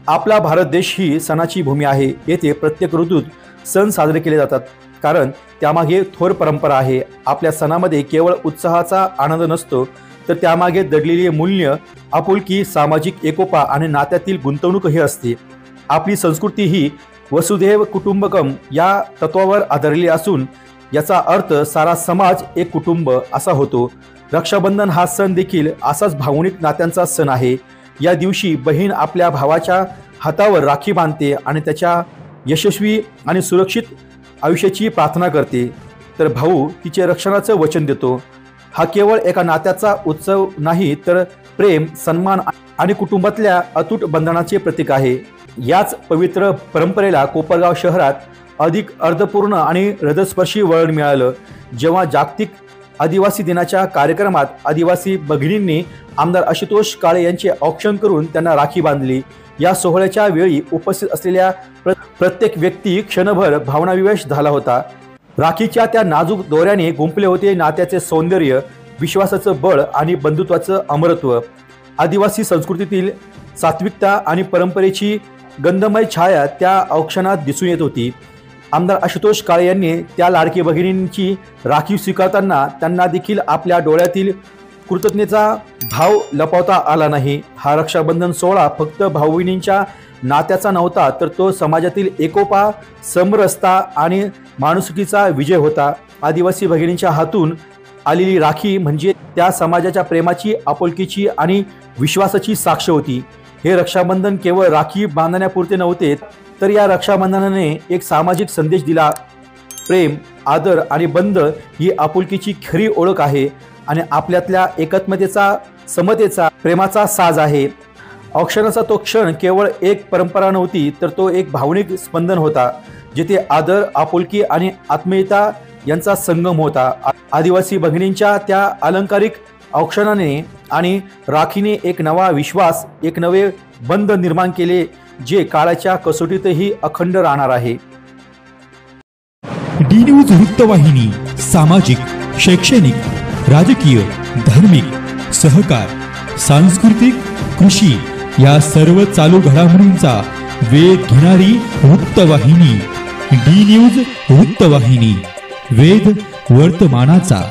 आपला भारत देश ही सणाची भूमी आहे। येथे प्रत्येक ऋतूत सण साजरे केले जातात, कारण त्यामागे थोर परंपरा आहे। आपल्या सणामध्ये केवळ उत्साहाचा आनंद नसतो, तर त्यामागे दडलेली मूल्य, आपुलकी, सामाजिक एकोपा आणि नात्यातील गुंतवणूक हे असते। आपली संस्कृती ही वसुधैव कुटुंबकम या तत्वावर आधारलेली असून याचा अर्थ सारा समाज एक कुटुंब असा होतो। रक्षाबंधन हा सण देखील असाच भावनिक नात्यांचा सण आहे। या दिवशी बहीण आपल्या भावाच्या हातावर राखी बांधते आणि त्याच्या यशस्वी आणि सुरक्षित आयुष्याची प्रार्थना करते, तर भाऊ तिचे रक्षणाचं वचन देतो। हा केवळ एका नात्याचा उत्सव नाही, तर प्रेम, सन्मान आणि कुटुंबातल्या अतूट बंधनाचे प्रतीक आहे। याच पवित्र परंपरेला कोपरगाव शहरात अधिक अर्थपूर्ण आणि हृदयस्पर्शी वळण मिळालं, जेव्हा जागतिक आदिवासी दिनाच्या कार्यक्रमात आदिवासी भगिनींनी आमदार आशुतोष काळे यांचे औक्षण करून त्यांना राखी बांधली। या सोहळ्याच्या वेळी उपस्थित असलेल्या प्रत्येक व्यक्ती क्षणभर भावनाविवश झाला होता। राखीच्या त्या नाजूक दोऱ्याने गुंफले होते नात्याचे सौंदर्य, विश्वासाचं बळ आणि बंधुत्वाचं अमरत्व। आदिवासी संस्कृतीतील सात्विकता आणि परंपरेची गंधमय छाया त्या औक्षणात दिसून येत होती। आमदार आशुतोष काळे यांनी त्या लाडकी भगिनींची राखी स्वीकारताना त्यांना देखील आपल्या डोळ्यातील कृतज्ञतेचा भाव लपवता आला नाही। हा रक्षाबंधन सोहळा फक्त भाऊ बहिणींच्या नात्याचा नव्हता, तर तो समाजातील एकोपा, समरसता आणि माणुसकीचा विजय होता। आदिवासी भगिनींच्या हातून आलेली राखी म्हणजे त्या समाजाच्या प्रेमाची, आपुलकीची आणि विश्वासाची साक्ष होती। हे रक्षाबंधन केवळ राखी बांधण्यापुरते नव्हते, तर या रक्षाबंधनाने एक सामाजिक संदेश दिला। प्रेम, आदर आणि बंध ही आपुलकीची खरी ओळख आहे आणि आपल्यातल्या एकात्मतेचा, समतेचा, प्रेमाचा साज आहे। औक्षणाचा तो क्षण केवळ एक परंपरा नव्हती, तर तो एक भावनिक स्पंदन होता, जिथे आदर, आपुलकी आणि आत्मीयता यांचा संगम होता। आदिवासी भगिनींच्या त्या अलंकारिक औक्षणाने आणि राखीने एक नवा विश्वास, एक नवे बंध निर्माण केले, जे काळाच्या कसोटीतही अखंड राहणार आहे। डी न्यूज वृत्तवाहिनी सामाजिक, शैक्षणिक, राजकीय, धार्मिक, सहकार, सांस्कृतिक, कृषी या सर्व चालू घडामोडींचा वेध घेणारी वृत्तवाहिनी। डी न्यूज वृत्तवाहिनी, वेध वर्तमानाचा।